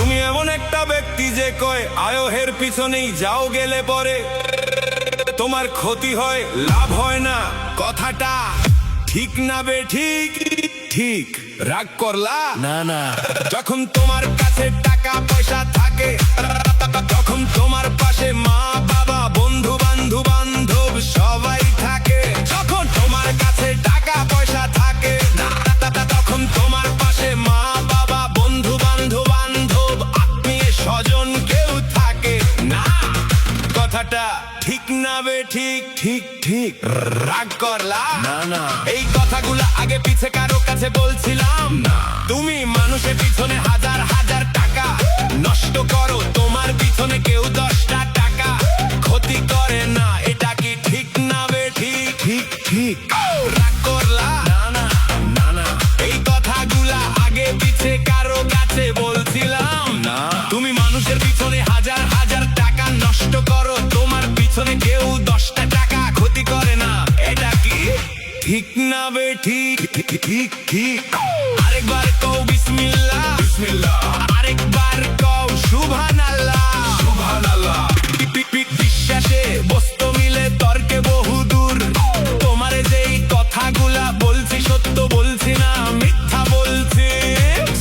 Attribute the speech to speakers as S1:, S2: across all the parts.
S1: তুমি এমন একটা ব্যক্তি যে কয় আয়োহের পিছনেই যাও, গেলে পরে তোমার ক্ষতি হয়, লাভ হয় না। কথাটা ঠিক না বে ঠিক? ঠিক। রাগ করলা?
S2: না না,
S1: যখন তোমার কাছে টাকা পয়সা থাকে, তখন তোমার পাশে মা বাবা বন্ধু বান্ধব সবাই থাকে। যখন তোমার কাছে টাকা পয়সা থাকে, তখন তোমার পাশে মা বাবা বন্ধু বান্ধব আত্মীয় স্বজন কেউ থাকে না। কথাটা ঠিক না বে ঠিক? ঠিক ঠিক। রাগ করলা?
S2: না না,
S1: এই কথাগুলো আগে পিছে কারো কাছে বলছিলাম না। তুমি মানুষের পিছনে হাজার হাজার টাকা নষ্ট করো, তোমার পিছনে কেউ 10টা টাকা ক্ষতি করে না। এটা কি ঠিক না বে ঠিক?
S2: ঠিক ঠিক।
S1: রাগ করলা?
S2: না না, না না,
S1: এই কথাগুলা আগে পিছে কারো কাছে বলছিলাম
S2: না।
S1: তুমি মানুষের পিছনে হাজার হাজার টাকা নষ্ট করো, তোমার পিছনে কেউ 10টা টাকা ক্ষতি করে না। এটা কি ঠিক না বে ঠিক?
S2: ঠিক ঠিক।
S1: আরেকবার কও বিসমিল্লাহ।
S2: বিসমিল্লাহ।
S1: আরেকবার কও সুবহানাল্লাহ।
S2: সুবহানাল্লাহ।
S1: বিশ্বাসে বস্তু মিলে তর্কে বহুদূর। তোমারে যেই কথাগুলা বলছি সত্য বলছি না মিথ্যা বলছি?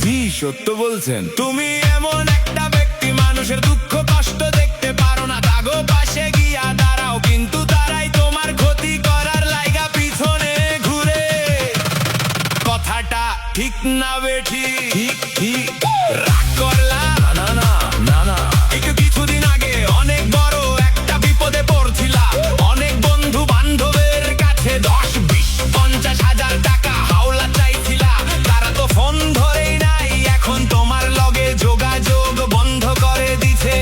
S2: জি, সত্য বলছেন।
S1: তুমি এমন একটা ব্যক্তি মানুষের দুঃখ কষ্ট দেখতে পারো না, দাগো পাশে গিয়া দাঁড়াও, কিন্তু তারাই তোমার ক্ষতি করার লাইগা পিছনে ঘুরে। কথাটা ঠিক না বে ঠিক?
S2: ঠিক ঠিক।
S1: রাগ করলা?
S2: না না, না না,
S1: কিছুদিন আগে অনেক বড় একটা বিপদে পড়ছিলা, অনেক বন্ধু বান্ধবের কাছে 10, 20, 50 হাজার টাকা হাওলা চাইছিলা, তারা তো ফোন ধরেই নাই, এখন তোমার লগে যোগাযোগ বন্ধ করে দিছে।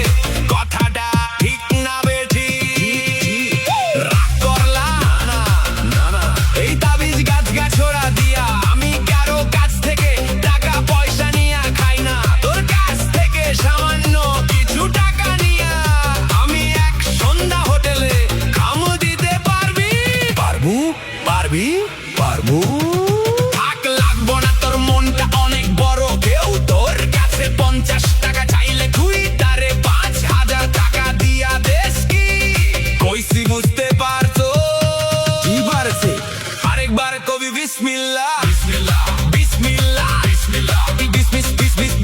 S1: কথাটা ঠিক না বে ঠিক? রাগ করলা?
S2: না না, না,
S1: এই তাবিজ গাছ গাছড়া দিয়া আমি কারো কাছ থেকে টাকা পয়সা নিয়া খাই না। তোর কাছ থেকে সামান্য কিছু টাকা নিয়া আমি এক সন্ধ্যা হোটেলে খামু দিতে পারবি?
S2: পারবো, পারবি, পারবো।
S1: থাক, লাগবো না তোর মনটা অনেক বড়, কেউ তোর কাছে 50 টাকা চাইলে তুই তারে 5,000 টাকা দিয়া দেশ কি? কইছি বুঝতে পারছো?
S2: কি পারছে?
S1: আরেকবার কবি বিসমিল্লাহ।
S2: বিসমিল্লাহ।
S1: বিসমিল্লাহ।
S2: বিসমিল্লাহ।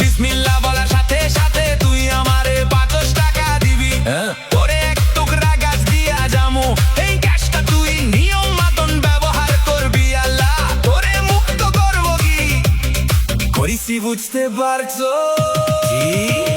S1: বিসমিল্লাহ বলার সাথে সাথে তুই আমারে 5 টাকা দিবি।
S2: হ্যাঁ।
S1: তোরে এক টুকরা গাছ দিয়া যামু, এই গাছটা তুই নিয়ম মতন ব্যবহার করবি, আল্লাহ তোরে মুক্ত করবো কি? করিছি বুঝতে পারছো?
S2: জি।